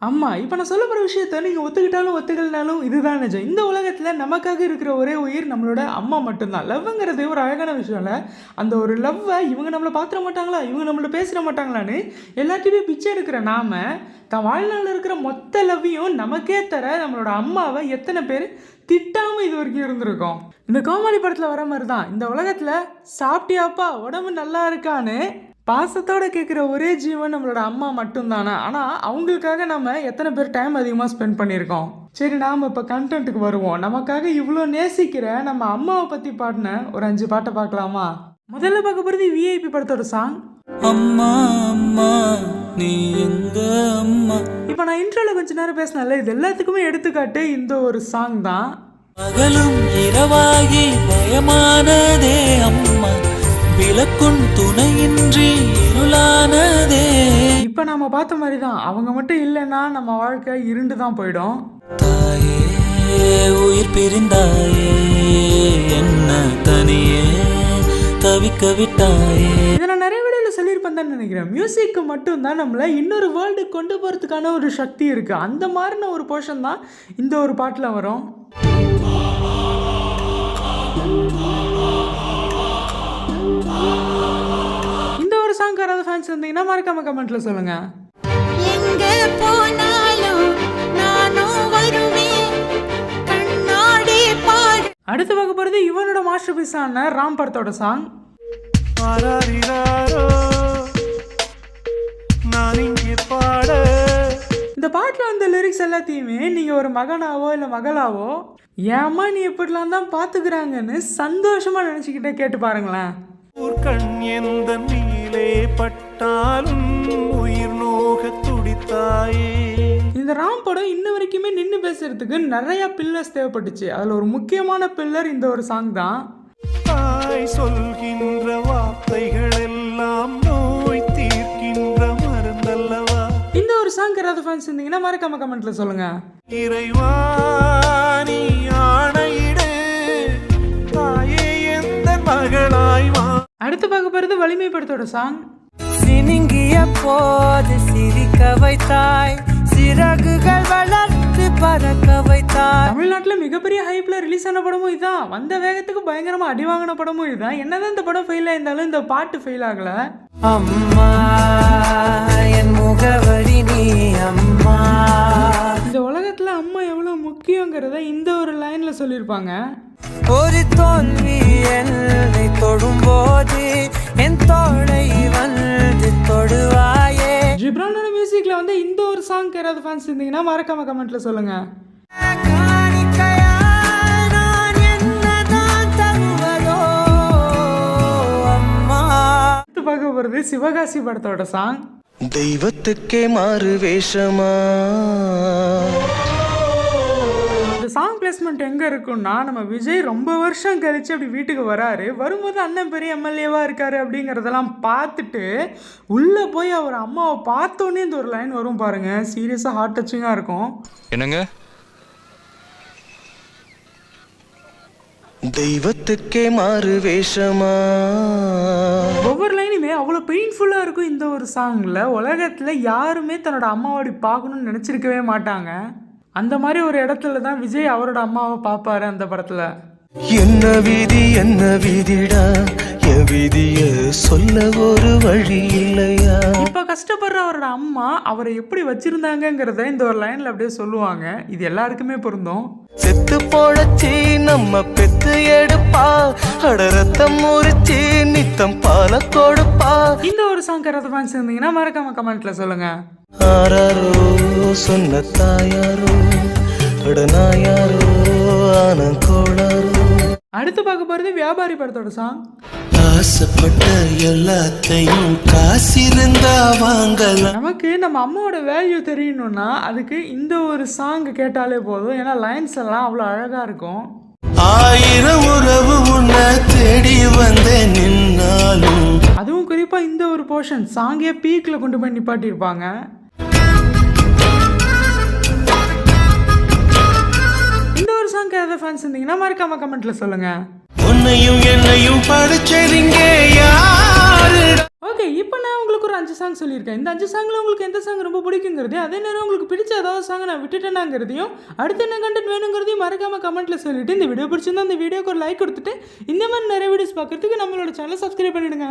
ஆமா. இப்ப நான் சொல்லப் போற விஷயத்த நீங்க ஒத்துக்கிட்டாலும், ஒத்துக்கலனாலும் இதுதான் நிஜம். இந்த உலகத்துல நமக்காக இருக்கிற ஒரே உயிர் நம்மளோட அம்மா மட்டும் தான். லவ்வுங்கிறது ஒரு அழகான விஷயம்ல. அந்த ஒரு லவ்வ இவங்க நம்மள பாத்துற மாட்டாங்களா? இவங்க நம்மள பேசிற மாட்டாங்களான்னு எல்லார்ட்டயுமே பிச்சை எடுக்கிற நாம, தன் வாழ்நாள்ல இருக்கிற மொத்த லவ்வையும் நமக்கே தர நம்மளோட அம்மாவ எத்தனை பேர் திட்டாம இது வரைக்கும் இருந்திருக்கோம். இந்த கோமாளி படத்துல வர மாதிரி தான். இந்த உலகத்துல சாப்பிட்டியாப்பா? உடம்பு நல்லா இருக்கான்னு பாசத்தோட கேட்குற ஒரே ஜீவன் நம்மளோட அம்மா மட்டும்தானா? ஆனால் அவங்களுக்காக நம்ம எத்தனை பேர் டைம் அதிகமாக ஸ்பெண்ட் பண்ணியிருக்கோம். சரி, நாம் இப்போ கண்டென்ட்டுக்கு வருவோம். நமக்காக இவ்வளோ நேசிக்கிற நம்ம அம்மாவை பற்றி பாடின ஒரு 5 பாட்டை பார்க்கலாமா? முதல்ல பார்க்க போகிறது விஐபி படத்தோட சாங் அம்மா அம்மா நீ எங்க அம்மா. இப்போ நான் இன்ட்ரோல கொஞ்ச நேரம் பேசினால இது எல்லாத்துக்குமே எடுத்துக்காட்டு இந்த ஒரு சாங் தான். பகலும் இரவாகி பயமானதே அம்மா, விளக்குன் துணையின்றி இருளானதே. இப்ப நாம பார்த்த மாதிரி தான், அவங்க மட்டும் இல்லைன்னா நம்ம வாழ்க்கை இருண்டு தான் போயிடும். தாயே உயிர் பிரிந்தாயே, என்ன தனியே தவிக்க விட்டாயே. இதை நான் நிறைய வீடியோல சொல்லியிருப்பேன் தான் நினைக்கிறேன். மியூசிக்கு மட்டும் தான் நம்மள இன்னொரு வேர்ல்டுக்கு கொண்டு போறதுக்கான ஒரு சக்தி இருக்கு. அந்த மாதிரின ஒரு போர்ஷன் தான் இந்த ஒரு பாட்டுல வரும். இந்த ஒரு சாங் யாராவது ஃபேன்ஸ் இருந்தீங்கன்னா மறக்காம கமெண்ட்ல சொல்லுங்க. எங்க போனாலும் நானும் வருவேன், கண்ணாடி பாடு. அடுத்து பார்க்க போறது இவனோட மாஸ்டர் பீஸான ராம் படத்தோட சாங். இந்த பாட்டில் வந்த லிரிக்ஸ் எல்லாத்தையுமே நீங்கள் ஒரு மகனாவோ இல்லை மகளாவோ ஏம்மா நீ எப்படிலாம் தான் பார்த்துக்கிறாங்கன்னு சந்தோஷமாக நினச்சிக்கிட்டே கேட்டு பாருங்களேன். கண் எந்த மீலே பட்டாலும் உயிர் நோக துடித்தாயே. இந்த ராம் படம் இன்ன வரைக்குமே நின்று பேசுறதுக்கு நிறைய பில்லர்ஸ் தேவைப்பட்டுச்சு. அதில் ஒரு முக்கியமான பில்லர் இந்த ஒரு சாங் தான். தாய் சொல்கின்ற வார்த்தைகள் எல்லாம் நோய் தீர்க்கின்ற மருந்தல்லவா. இந்த ஒரு சாங் யாராவது ஃபேன்ஸ் இருந்தீங்கன்னா மறக்காம கமெண்ட்ல சொல்லுங்க. இறைவா நீ ஆணையிடு, தாயே எந்த மகளாய் வா. அடுத்து பார்க்க போறது வலிமை படத்தோட சாங். சினுங்கிய போது சிரிக்க வைத்தாய், சிறகுகள் வளர்த்து பறக்க வைத்தாய். தமிழ்நாட்டில் மிகப்பெரிய ஹைப்ல ரிலீஸ் ஆன படமும் இதுதான். வந்த வேகத்துக்கு பயங்கரமா அடி வாங்கின படமும் இதுதான். என்னதான் இந்த படம் ஃபெயில் ஆயிருந்தாலும் இந்த பாட்டு ஃபெயில் ஆகல. அம்மா என் முகவரி நீ அம்மா. இந்த உலகத்துல அம்மா எவ்வளவு முக்கியங்கிறத இந்த ஒரு லைன்ல சொல்லியிருப்பாங்க. ஒரு தோல்வி என்னை தொடும்போது என் தோளை வந்து தொடுவாயே. ஜிப்ரானோட மியூசிக்ல வந்து இந்த ஒரு சாங் யாராவது ஃபேன்ஸ் இருந்தீங்கன்னா மறக்காம கமெண்ட்ல சொல்லுங்க. பார்க்க போறது சிவகாசி படத்தோட சாங். தெய்வத்துக்கே மாறு வேஷமா. இந்த சாங் பிளேஸ்மெண்ட் எங்க இருக்குன்னா, நம்ம விஜய் ரொம்ப வருஷம் கழிச்சு அப்படி வீட்டுக்கு வராரு. வரும்போது அண்ணன் பெரிய எம்எல்ஏவா இருக்காரு அப்படிங்கறதெல்லாம் பார்த்துட்டு உள்ள போய் அவர் அம்மாவை பார்த்தோன்னே இந்த ஒரு லைன் வரும் பாருங்க. சீரியஸா ஹார்ட் டச்சிங்கா இருக்கும். என்னங்க? தெய்வத்துக்கே மாறு வேஷமா. ஒவ்வொரு லைனுமே அவ்வளோ பெயின்ஃபுல்லாக இருக்கும். இந்த ஒரு சாங்கில் உலகத்தில் யாருமே தன்னோட அம்மாவோட பார்க்கணும்னு நினச்சிருக்கவே மாட்டாங்க. அந்த மாதிரி ஒரு இடத்துல தான் விஜய் அவரோட அம்மாவை பார்ப்பாரு அந்த படத்தில். என்ன விதி என்ன விதிடா, என் விதிய சொல்ல ஒரு வழி இல்லையா. இப்போ கஷ்டப்படுற அவரோட அம்மா அவரை எப்படி வச்சிருந்தாங்கிறத இந்த ஒரு லைனில் அப்படியே சொல்லுவாங்க. இது எல்லாருக்குமே பொருந்தும். செத்து போடச்சி நம்ம பெத்து எடுப்பா, அடரத்தம் முறிச்சி நித்தம் பால கொடுப்பா. இந்த ஒரு சாங் யாராவது ஃபேன்ஸ் இருந்தீங்கன்னா மறக்காம கமெண்ட்ல சொல்லுங்க. ஆராரோ சொன்ன தாயாரோ அடனாயாரோ ஆன கோளாரோ. அடுத்து பார்க்க போறது வியாபாரி படத்தோட சாங். ஆசைப்பட்ட எல்லாத்தையும் காசிருந்தா வாங்கலாம். நமக்கு நம்ம அம்மாவோட வேல்யூ தெரியணும்னா அதுக்கு இந்த ஒரு சாங் கேட்டாலே போதும். ஏன்னா லைன்ஸ் எல்லாம் அவ்வளோ அழகா இருக்கும். 1000 உறவு உன்னை தேடி வந்த நின்னாலும். அதுவும் குறிப்பா இந்த ஒரு போர்ஷன் சாங்கே பீக்ல கொண்டு போய் நிப்பாட்டியிருப்பாங்க. இந்த ஒரு சாங் ஏதாவது ஃபேன்ஸ் இருந்தீங்கன்னா மறக்காம கமெண்ட்ல சொல்லுங்க. உன்னையும் என்னையும் படிச்சதிங்க யாரு? ஓகே, இப்போ நான் உங்களுக்கு ஒரு 5 சாங் சொல்லியிருக்கேன். இந்த 5 சாங்கில் உங்களுக்கு எந்த சாங் ரொம்ப பிடிக்குங்கிறதையும், அதே நேரம் உங்களுக்கு பிடிச்ச ஏதாவது சாங் நான் விட்டுட்டேனாங்கிறதையும், அடுத்து என்ன கண்டென்ட் வேணுங்கிறதையும் மறக்காமல் கமெண்ட்டில் சொல்லிவிட்டு, இந்த வீடியோ பிடிச்சிருந்தா இந்த வீடியோக்கு ஒரு லைக் கொடுத்துட்டு, இந்த மாதிரி நிறைய வீடியோஸ் பார்க்குறதுக்கு நம்மளோட சேனலை சப்ஸ்கிரைப் பண்ணிவிடுங்க.